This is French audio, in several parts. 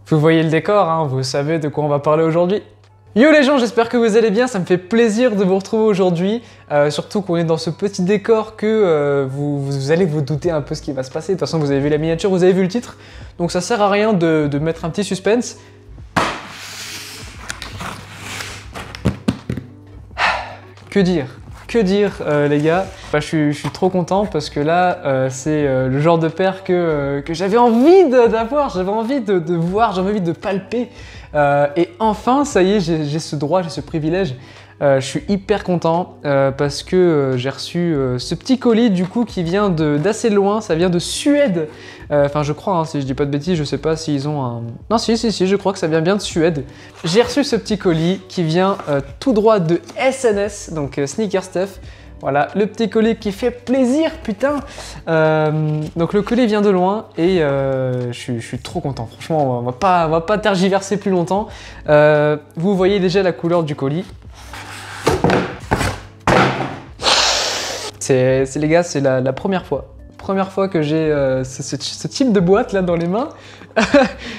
Vous voyez le décor, hein, vous savez de quoi on va parler aujourd'hui. Yo les gens, j'espère que vous allez bien, ça me fait plaisir de vous retrouver aujourd'hui, surtout qu'on est dans ce petit décor que vous allez vous douter un peu ce qui va se passer. De toute façon, vous avez vu la miniature, vous avez vu le titre, donc ça sert à rien de mettre un petit suspense. Que dire? Que dire les gars? Je suis trop content parce que là c'est le genre de paire que j'avais envie d'avoir, j'avais envie de voir, j'avais envie de palper et enfin ça y est, j'ai ce droit, j'ai ce privilège. Je suis hyper content parce que j'ai reçu ce petit colis du coup qui vient d'assez loin, ça vient de Suède. Enfin je crois, hein, si je dis pas de bêtises, je sais pas s'ils ont un... Non si, je crois que ça vient bien de Suède. J'ai reçu ce petit colis qui vient tout droit de SNS, donc Sneaker Stuff. Voilà, le petit colis qui fait plaisir, putain. Donc le colis vient de loin et je suis trop content. Franchement, on va pas tergiverser plus longtemps. Vous voyez déjà la couleur du colis. Les gars, c'est la première fois que j'ai ce type de boîte là dans les mains.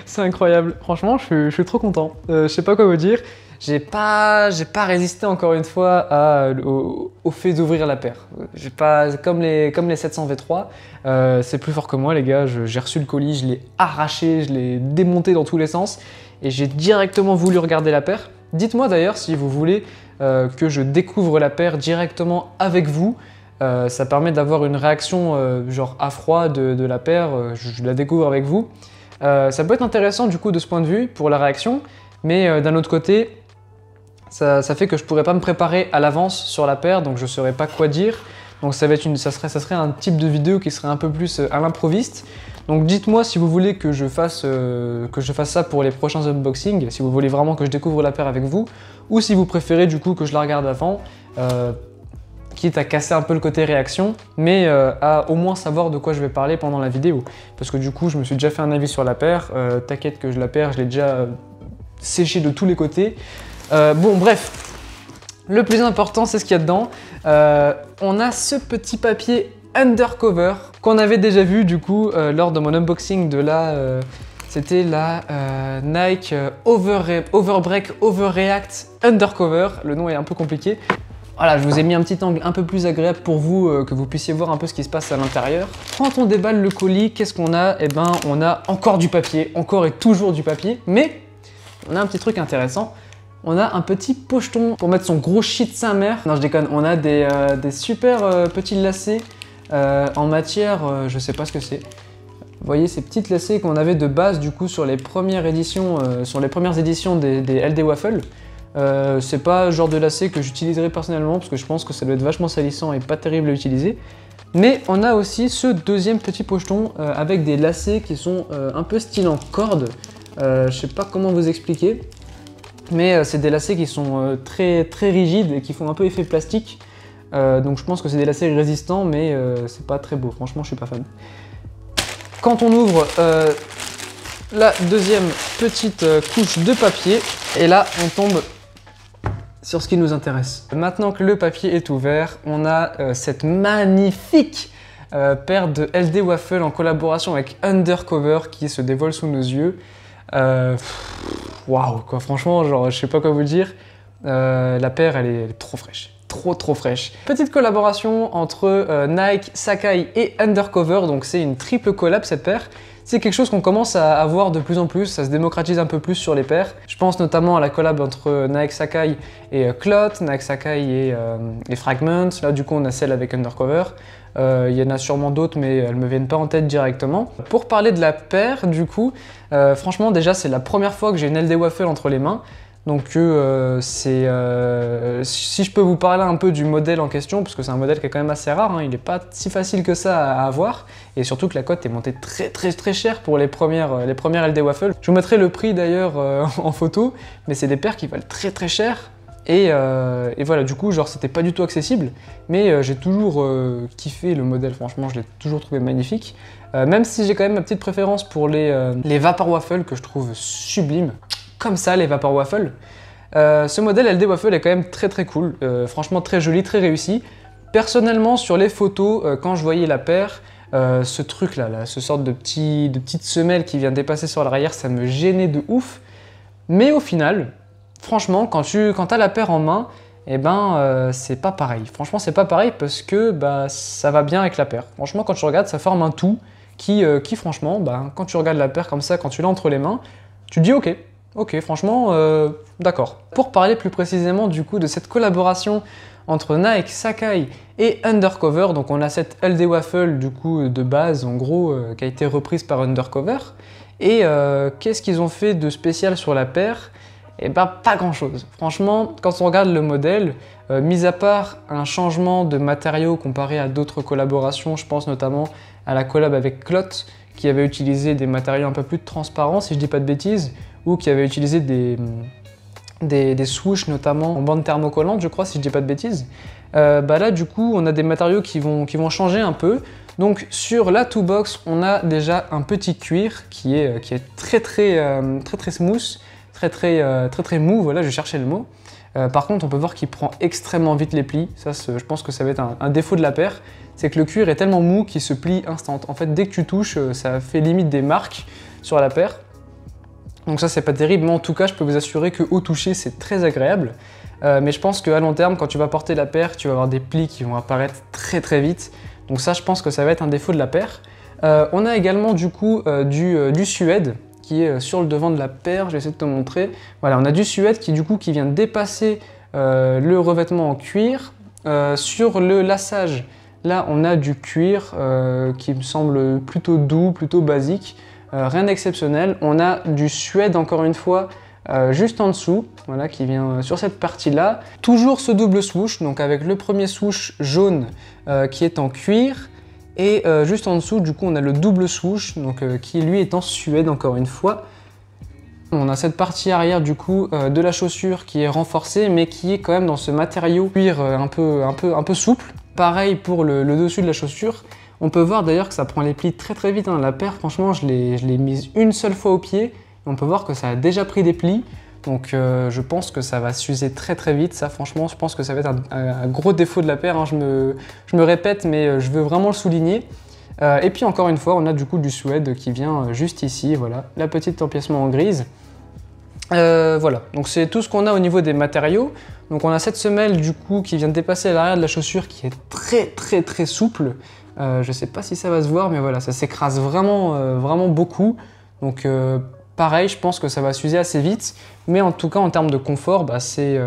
C'est incroyable. Franchement, je suis trop content. Je sais pas quoi vous dire. J'ai pas résisté encore une fois au fait d'ouvrir la paire. J'ai pas, comme les 700 V3, c'est plus fort que moi les gars. J'ai reçu le colis, je l'ai arraché, je l'ai démonté dans tous les sens et j'ai directement voulu regarder la paire. Dites-moi d'ailleurs si vous voulez que je découvre la paire directement avec vous. Ça permet d'avoir une réaction genre à froid de la paire, je la découvre avec vous. Ça peut être intéressant du coup de ce point de vue pour la réaction, mais d'un autre côté, ça fait que je pourrais pas me préparer à l'avance sur la paire, donc je saurais pas quoi dire. Donc ça serait un type de vidéo qui serait un peu plus à l'improviste. Donc dites-moi si vous voulez que je fasse ça pour les prochains unboxings, si vous voulez vraiment que je découvre la paire avec vous, ou si vous préférez du coup que je la regarde avant. Quitte à casser un peu le côté réaction, mais à au moins savoir de quoi je vais parler pendant la vidéo. Parce que du coup, je me suis déjà fait un avis sur la paire, t'inquiète que la paire, je l'ai déjà séchée de tous les côtés. Bon, bref, le plus important, c'est ce qu'il y a dedans. On a ce petit papier undercover qu'on avait déjà vu du coup lors de mon unboxing de la... C'était la Nike Overbreak Overreact Undercover. Le nom est un peu compliqué. Voilà, je vous ai mis un petit angle un peu plus agréable pour vous, que vous puissiez voir un peu ce qui se passe à l'intérieur. Quand on déballe le colis, qu'est-ce qu'on a? Eh ben, on a encore du papier, encore et toujours du papier, mais on a un petit truc intéressant. On a un petit pocheton pour mettre son gros shit sa mère. Non, je déconne, on a des super petits lacets en matière, je sais pas ce que c'est. Vous voyez ces petites lacets qu'on avait de base du coup sur les premières éditions, des LD Waffle. C'est pas le genre de lacet que j'utiliserai personnellement parce que je pense que ça doit être vachement salissant et pas terrible à utiliser. Mais on a aussi ce deuxième petit pocheton avec des lacets qui sont un peu style en corde. Je sais pas comment vous expliquer, mais c'est des lacets qui sont très rigides et qui font un peu effet plastique. Donc je pense que c'est des lacets résistants, mais c'est pas très beau. Franchement, je suis pas fan. Quand on ouvre la deuxième petite couche de papier, et là on tombe sur ce qui nous intéresse. Maintenant que le papier est ouvert, on a cette magnifique paire de LD Waffle en collaboration avec Undercover qui se dévoile sous nos yeux. Waouh quoi, franchement, genre je sais pas quoi vous dire. La paire elle est trop fraîche. Trop fraîche. Petite collaboration entre Nike, Sacai et Undercover, donc c'est une triple collab cette paire. C'est quelque chose qu'on commence à avoir de plus en plus, ça se démocratise un peu plus sur les paires. Je pense notamment à la collab entre Nike Sacai et Clot, Nike Sacai et Fragment. Là du coup on a celle avec Undercover. Il y en a sûrement d'autres mais elles me viennent pas en tête directement. Pour parler de la paire du coup, franchement déjà c'est la première fois que j'ai une LD Waffle entre les mains. Donc si je peux vous parler un peu du modèle en question, parce que c'est un modèle qui est quand même assez rare, hein, il n'est pas si facile que ça à avoir, et surtout que la cote est montée très cher pour les premières LD Waffle. Je vous mettrai le prix d'ailleurs en photo, mais c'est des paires qui valent très cher, et voilà, du coup genre c'était pas du tout accessible, mais j'ai toujours kiffé le modèle, franchement je l'ai toujours trouvé magnifique, même si j'ai quand même ma petite préférence pour les Vapor Waffle que je trouve sublimes. Comme ça les Vapor Waffle. Ce modèle LD Waffle est quand même très cool, franchement très joli, très réussi. Personnellement sur les photos, quand je voyais la paire, Ce truc là, ce sorte de petite semelle qui vient dépasser sur l'arrière, ça me gênait de ouf. Mais au final, franchement, quand t'as la paire en main, eh ben c'est pas pareil. Franchement, c'est pas pareil parce que bah, ça va bien avec la paire. Franchement, quand tu regardes, ça forme un tout qui franchement, bah, quand tu regardes la paire comme ça, quand tu l'as entre les mains, tu te dis ok, franchement, d'accord. Pour parler plus précisément du coup de cette collaboration entre Nike, Sacai et Undercover, donc on a cette LD Waffle du coup de base en gros qui a été reprise par Undercover. Et qu'est-ce qu'ils ont fait de spécial sur la paire? Eh ben pas grand chose. Franchement, quand on regarde le modèle, mis à part un changement de matériaux comparé à d'autres collaborations, je pense notamment à la collab avec Clot, qui avait utilisé des matériaux un peu plus transparents, si je dis pas de bêtises, ou qui avait utilisé des swoosh notamment en bande thermocollante, je crois, si je dis pas de bêtises. Bah là, du coup, on a des matériaux qui vont changer un peu. Donc sur la Two Box, on a déjà un petit cuir qui est très smooth, très mou, voilà, je cherchais le mot. Par contre, on peut voir qu'il prend extrêmement vite les plis. Ça, je pense que ça va être un défaut de la paire. C'est que le cuir est tellement mou qu'il se plie instant. En fait, dès que tu touches, ça fait limite des marques sur la paire. Donc ça, c'est pas terrible, mais en tout cas, je peux vous assurer qu'au toucher, c'est très agréable. Mais je pense qu'à long terme, quand tu vas porter la paire, tu vas avoir des plis qui vont apparaître très vite. Donc ça, je pense que ça va être un défaut de la paire. On a également du coup du suède qui est sur le devant de la paire. Je vais essayer de te montrer. Voilà, on a du suède qui vient dépasser le revêtement en cuir. Sur le lassage, là, on a du cuir qui me semble plutôt doux, plutôt basique. Rien d'exceptionnel. On a du suède encore une fois juste en dessous, voilà, qui vient sur cette partie-là. Toujours ce double swoosh, donc avec le premier swoosh jaune qui est en cuir, et juste en dessous, du coup, on a le double swoosh, donc qui lui est en suède encore une fois. On a cette partie arrière du coup de la chaussure qui est renforcée, mais qui est quand même dans ce matériau cuir un peu souple. Pareil pour le dessus de la chaussure. On peut voir d'ailleurs que ça prend les plis très vite. Hein. La paire, franchement, je l'ai mise une seule fois au pied. On peut voir que ça a déjà pris des plis. Donc je pense que ça va s'user très vite. Ça, franchement, je pense que ça va être un gros défaut de la paire. Hein. Je me répète, mais je veux vraiment le souligner. Et puis encore une fois, on a du coup du suède qui vient juste ici. Voilà, la petite empiècement en grise. Voilà, donc c'est tout ce qu'on a au niveau des matériaux. Donc on a cette semelle du coup qui vient de dépasser l'arrière de la chaussure qui est très souple. Je sais pas si ça va se voir, mais voilà, ça s'écrase vraiment beaucoup. Donc pareil, je pense que ça va s'user assez vite. Mais en tout cas, en termes de confort, bah, c'est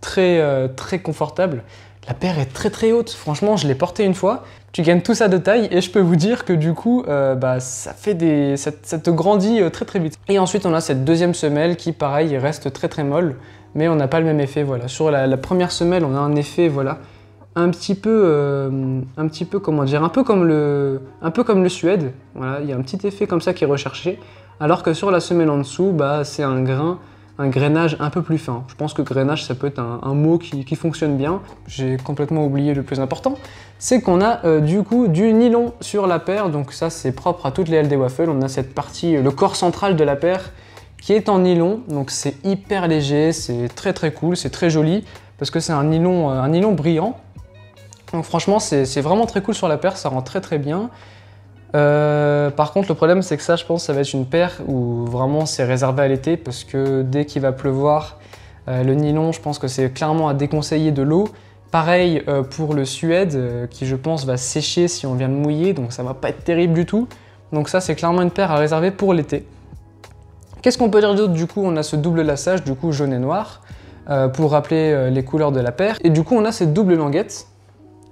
très confortable. La paire est très haute. Franchement, je l'ai portée une fois. Tu gagnes tout ça de taille et je peux vous dire que du coup, bah, ça te grandit très vite. Et ensuite, on a cette deuxième semelle qui, pareil, reste très molle. Mais on n'a pas le même effet, voilà. Sur la première semelle, on a un effet, voilà, un petit peu, comment dire, un peu comme le suède. Voilà, il y a un petit effet comme ça qui est recherché. Alors que sur la semelle en dessous, bah, c'est un grainage un peu plus fin. Je pense que grainage, ça peut être un mot qui fonctionne bien. J'ai complètement oublié le plus important. C'est qu'on a du coup du nylon sur la paire. Donc ça, c'est propre à toutes les LD Waffle. On a cette partie, le corps central de la paire qui est en nylon. Donc c'est hyper léger, c'est très cool, c'est très joli parce que c'est un nylon brillant. Donc franchement, c'est vraiment très cool sur la paire, ça rend très bien. Par contre, le problème, c'est que ça, je pense, ça va être une paire où vraiment c'est réservé à l'été parce que dès qu'il va pleuvoir, le nylon, je pense que c'est clairement à déconseiller de l'eau. Pareil pour le suède qui, je pense, va sécher si on vient de mouiller, donc ça va pas être terrible du tout. Donc ça, c'est clairement une paire à réserver pour l'été. Qu'est-ce qu'on peut dire d'autre? Du coup, on a ce double lassage, du coup jaune et noir, pour rappeler les couleurs de la paire. Et du coup, on a cette double languette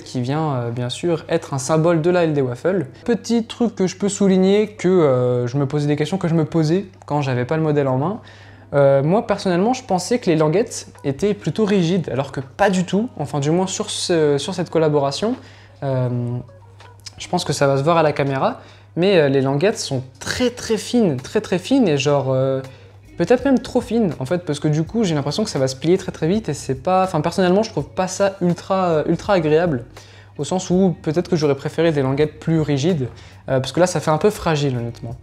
qui vient bien sûr être un symbole de la LD Waffle. Petit truc que je peux souligner, que je me posais des questions que je me posais quand j'avais pas le modèle en main. Moi personnellement, je pensais que les languettes étaient plutôt rigides, alors que pas du tout, enfin du moins sur cette collaboration. Je pense que ça va se voir à la caméra, mais les languettes sont très fines, et genre peut-être même trop fines en fait, parce que du coup j'ai l'impression que ça va se plier très vite et c'est pas, enfin personnellement je trouve pas ça ultra agréable, au sens où peut-être que j'aurais préféré des languettes plus rigides, parce que là ça fait un peu fragile honnêtement.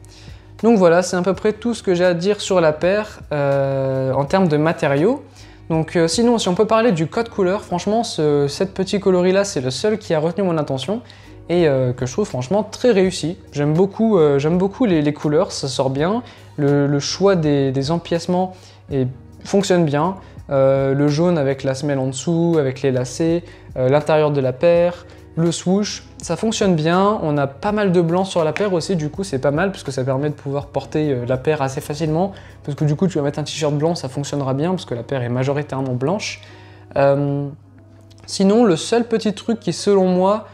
Donc voilà, c'est à peu près tout ce que j'ai à dire sur la paire en termes de matériaux. Donc sinon, si on peut parler du code couleur, franchement, cette petit coloris là, c'est le seul qui a retenu mon attention. et que je trouve franchement très réussi. J'aime beaucoup les couleurs, ça sort bien, le choix des empiècements fonctionne bien, le jaune avec la semelle en dessous, avec les lacets, l'intérieur de la paire, le swoosh, ça fonctionne bien. On a pas mal de blanc sur la paire aussi, du coup c'est pas mal parce que ça permet de pouvoir porter la paire assez facilement, parce que du coup tu vas mettre un t-shirt blanc, ça fonctionnera bien parce que la paire est majoritairement blanche. Sinon, le seul petit truc qui selon moi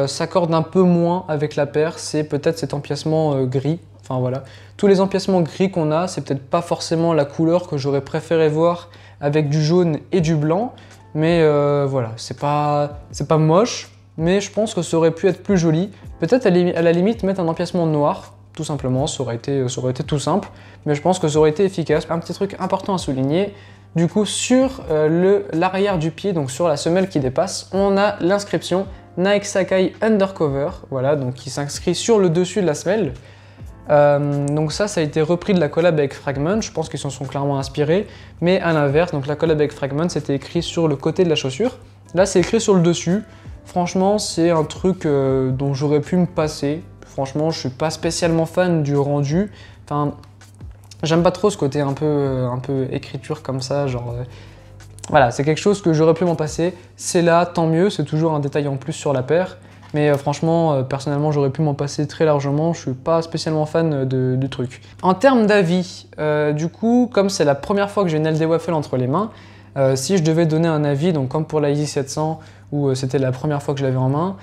s'accorde un peu moins avec la paire, c'est peut-être cet empiècement gris. Enfin voilà, tous les empiècements gris qu'on a, c'est peut-être pas forcément la couleur que j'aurais préféré voir avec du jaune et du blanc, mais voilà, c'est pas moche, mais je pense que ça aurait pu être plus joli. Peut-être à la limite mettre un empiècement noir, tout simplement, ça aurait été tout simple, mais je pense que ça aurait été efficace. Un petit truc important à souligner, du coup sur l'arrière du pied, donc sur la semelle qui dépasse, on a l'inscription Nike Sacai Undercover, voilà, donc qui s'inscrit sur le dessus de la semelle. Donc ça a été repris de la collab avec Fragment, je pense qu'ils s'en sont clairement inspirés, mais à l'inverse, donc la collab avec Fragment c'était écrit sur le côté de la chaussure, là c'est écrit sur le dessus. Franchement c'est un truc dont j'aurais pu me passer, franchement je suis pas spécialement fan du rendu, enfin j'aime pas trop ce côté un peu écriture comme ça, genre voilà, c'est quelque chose que j'aurais pu m'en passer, c'est là, tant mieux, c'est toujours un détail en plus sur la paire. Mais franchement, personnellement, j'aurais pu m'en passer très largement, je suis pas spécialement fan du truc. En termes d'avis, du coup, comme c'est la première fois que j'ai une LD Waffle entre les mains, si je devais donner un avis, donc comme pour la Yeezy 700, où c'était la première fois que je l'avais en main,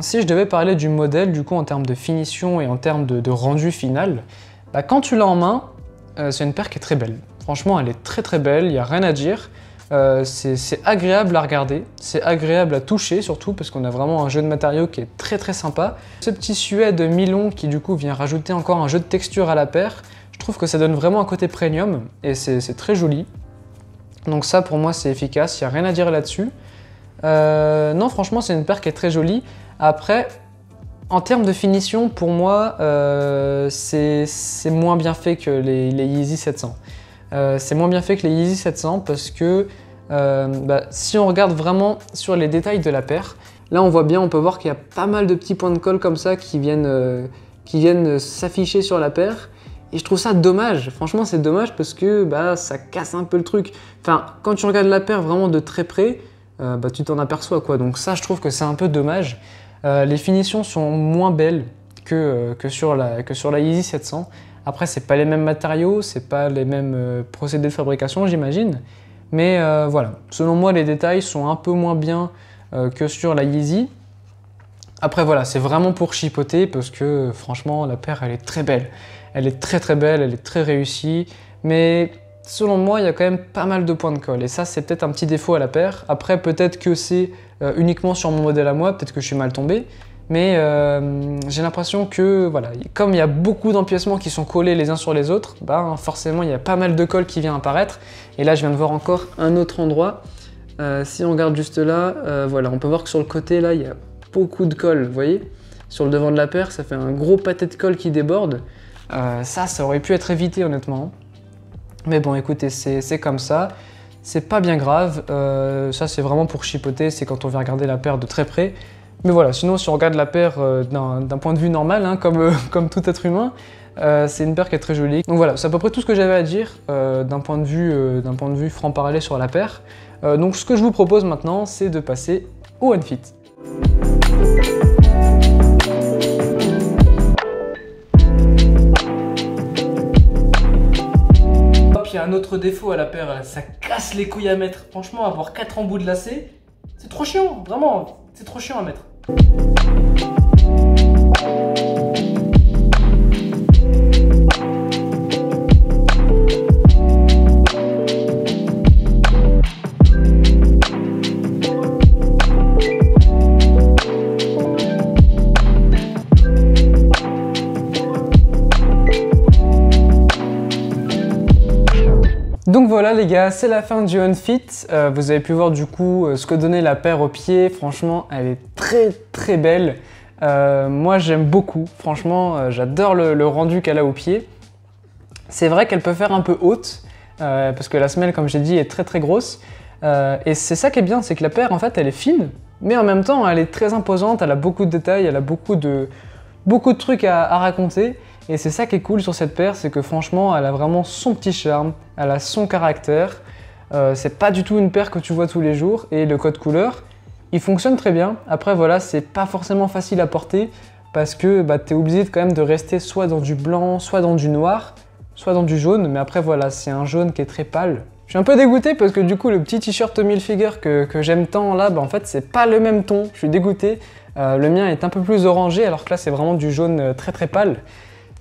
si je devais parler du modèle, du coup, en termes de finition et en termes de rendu final, bah, quand tu l'as en main, c'est une paire qui est très belle. Franchement, elle est très très belle, il n'y a rien à dire. C'est agréable à regarder, c'est agréable à toucher surtout parce qu'on a vraiment un jeu de matériaux qui est très très sympa. Ce petit suède mi-long qui du coup vient rajouter encore un jeu de texture à la paire, je trouve que ça donne vraiment un côté premium et c'est très joli. Donc ça pour moi c'est efficace, il n'y a rien à dire là-dessus. Non franchement c'est une paire qui est très jolie. Après en termes de finition pour moi c'est moins bien fait que les Yeezy 700. C'est moins bien fait que les Yeezy 700 parce que si on regarde vraiment sur les détails de la paire, là on voit bien, on peut voir qu'il y a pas mal de petits points de colle comme ça qui viennent s'afficher sur la paire. Et je trouve ça dommage, franchement c'est dommage parce que ça casse un peu le truc. Enfin, quand tu regardes la paire vraiment de très près, tu t'en aperçois quoi. Donc ça je trouve que c'est un peu dommage. Les finitions sont moins belles que sur la Yeezy 700. Après, c'est pas les mêmes matériaux, c'est pas les mêmes procédés de fabrication, j'imagine. Mais voilà, selon moi, les détails sont un peu moins bien que sur la Yeezy. Après, voilà, c'est vraiment pour chipoter parce que franchement, la paire, elle est très belle. Elle est très très belle, elle est très réussie. Mais selon moi, il y a quand même pas mal de points de colle. Et ça, c'est peut-être un petit défaut à la paire. Après, peut-être que c'est uniquement sur mon modèle à moi, peut-être que je suis mal tombé. Mais j'ai l'impression que, voilà, comme il y a beaucoup d'empiècements qui sont collés les uns sur les autres, forcément il y a pas mal de colle qui vient apparaître. Et là je viens de voir encore un autre endroit. Si on regarde juste là, voilà, on peut voir que sur le côté là, il y a beaucoup de colle, vous voyez. Sur le devant de la paire, ça fait un gros pâté de colle qui déborde. Ça aurait pu être évité honnêtement. Mais bon, écoutez, c'est comme ça. C'est pas bien grave. Ça c'est vraiment pour chipoter, c'est quand on vient regarder la paire de très près. Mais voilà, sinon si on regarde la paire d'un point de vue normal, hein, comme tout être humain, c'est une paire qui est très jolie. Donc voilà, c'est à peu près tout ce que j'avais à dire d'un point de vue franc-parler sur la paire. Donc ce que je vous propose maintenant, c'est de passer au OneFit. Hop, il y a un autre défaut à la paire, ça casse les couilles à mettre. Franchement, avoir 4 embouts de lacets, c'est trop chiant, vraiment, c'est trop chiant à mettre. Donc voilà les gars, c'est la fin du OneFit. Vous avez pu voir du coup ce que donnait la paire au pied. Franchement, elle est très très belle. Moi j'aime beaucoup, franchement j'adore le rendu qu'elle a au pied. C'est vrai qu'elle peut faire un peu haute, parce que la semelle comme j'ai dit est très très grosse. Et c'est ça qui est bien, c'est que la paire en fait elle est fine, mais en même temps, elle est très imposante, elle a beaucoup de détails, elle a beaucoup de trucs à raconter. Et c'est ça qui est cool sur cette paire, c'est que franchement, elle a vraiment son petit charme, elle a son caractère. C'est pas du tout une paire que tu vois tous les jours, et le code couleur, il fonctionne très bien. Après voilà, c'est pas forcément facile à porter, parce que bah, tu es obligé quand même de rester soit dans du blanc, soit dans du noir, soit dans du jaune, mais après voilà, c'est un jaune qui est très pâle. Je suis un peu dégoûté parce que du coup le petit t-shirt Tommy Hilfiger que j'aime tant là, bah, en fait c'est pas le même ton, je suis dégoûté. Le mien est un peu plus orangé alors que là c'est vraiment du jaune très très pâle.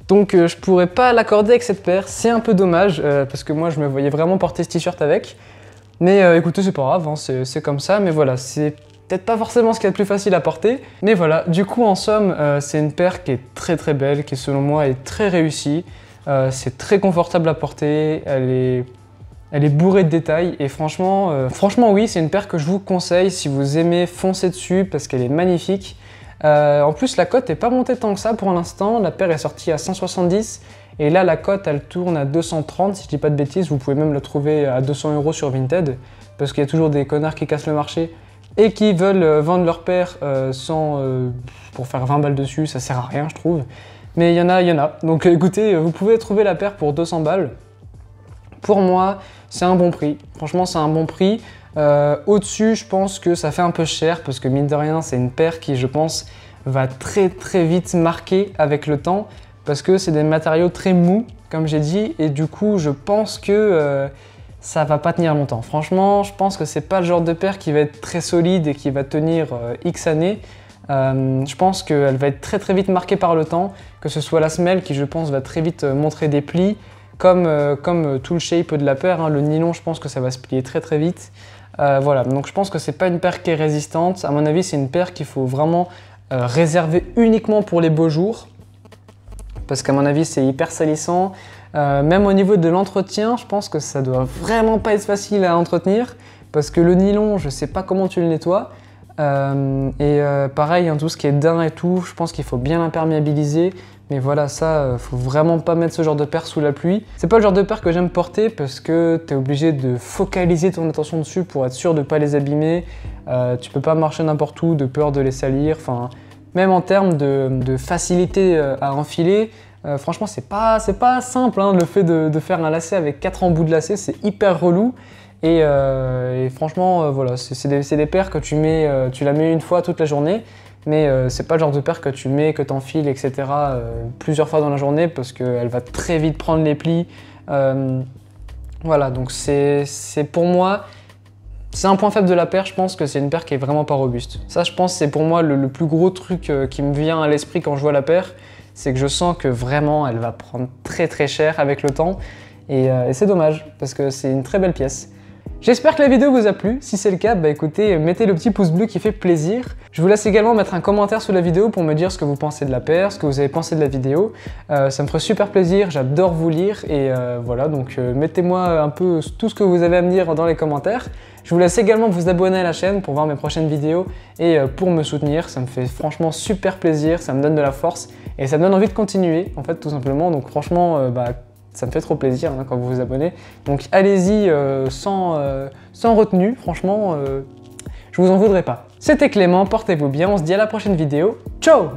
Donc je pourrais pas l'accorder avec cette paire, c'est un peu dommage parce que moi je me voyais vraiment porter ce t-shirt avec. Mais écoutez, c'est pas grave, hein, c'est comme ça, mais voilà, c'est peut-être pas forcément ce qu'il y a de plus facile à porter. Mais voilà, du coup en somme, c'est une paire qui est très très belle, qui selon moi est très réussie. C'est très confortable à porter, elle est bourrée de détails et franchement oui, c'est une paire que je vous conseille si vous aimez foncer dessus parce qu'elle est magnifique. En plus, la cote n'est pas montée tant que ça pour l'instant, la paire est sortie à 170 et là la cote elle tourne à 230 si je dis pas de bêtises, vous pouvez même la trouver à 200 € sur Vinted parce qu'il y a toujours des connards qui cassent le marché et qui veulent vendre leur paire pour faire 20 balles dessus, ça sert à rien je trouve. Mais il y en a. Donc écoutez, vous pouvez trouver la paire pour 200 balles. Pour moi, c'est un bon prix. Franchement, c'est un bon prix. Au-dessus, je pense que ça fait un peu cher parce que mine de rien, c'est une paire qui, je pense, va très très vite marquer avec le temps parce que c'est des matériaux très mous, comme j'ai dit, et du coup, je pense que ça va pas tenir longtemps. Franchement, je pense que c'est pas le genre de paire qui va être très solide et qui va tenir X années. Je pense qu'elle va être très très vite marquée par le temps, que ce soit la semelle qui, je pense, va très vite montrer des plis, comme tout le shape de la paire, hein. Le nylon, je pense que ça va se plier très très vite. Voilà, donc je pense que c'est pas une paire qui est résistante. À mon avis, c'est une paire qu'il faut vraiment réserver uniquement pour les beaux jours. Parce qu'à mon avis, c'est hyper salissant. Même au niveau de l'entretien, je pense que ça doit vraiment pas être facile à entretenir. Parce que le nylon, je sais pas comment tu le nettoies. Pareil, hein, tout ce qui est daim et tout, je pense qu'il faut bien l'imperméabiliser. Mais voilà, ça, faut vraiment pas mettre ce genre de paire sous la pluie. C'est pas le genre de paire que j'aime porter parce que t'es obligé de focaliser ton attention dessus pour être sûr de pas les abîmer. Tu peux pas marcher n'importe où de peur de les salir. Enfin, même en termes de facilité à enfiler, franchement, c'est pas simple. Hein, le fait de faire un lacet avec 4 embouts de lacet, c'est hyper relou. Et franchement, voilà, c'est des paires que tu la mets une fois toute la journée. Mais c'est pas le genre de paire que tu mets, que t'enfiles, etc. Plusieurs fois dans la journée parce qu'elle va très vite prendre les plis. Voilà, donc c'est pour moi, c'est un point faible de la paire, je pense que c'est une paire qui est vraiment pas robuste. Ça, je pense, c'est pour moi le plus gros truc qui me vient à l'esprit quand je vois la paire, c'est que je sens que vraiment elle va prendre très très cher avec le temps. Et c'est dommage parce que c'est une très belle pièce. J'espère que la vidéo vous a plu. Si c'est le cas, bah écoutez, mettez le petit pouce bleu qui fait plaisir. Je vous laisse également mettre un commentaire sous la vidéo pour me dire ce que vous pensez de la paire, ce que vous avez pensé de la vidéo. Ça me ferait super plaisir, j'adore vous lire et voilà, donc mettez-moi un peu tout ce que vous avez à me dire dans les commentaires. Je vous laisse également vous abonner à la chaîne pour voir mes prochaines vidéos et pour me soutenir. Ça me fait franchement super plaisir, ça me donne de la force et ça me donne envie de continuer en fait tout simplement. Donc franchement, ça me fait trop plaisir hein, quand vous vous abonnez. Donc allez-y sans retenue, franchement, je vous en voudrais pas. C'était Clément, portez-vous bien, on se dit à la prochaine vidéo. Ciao!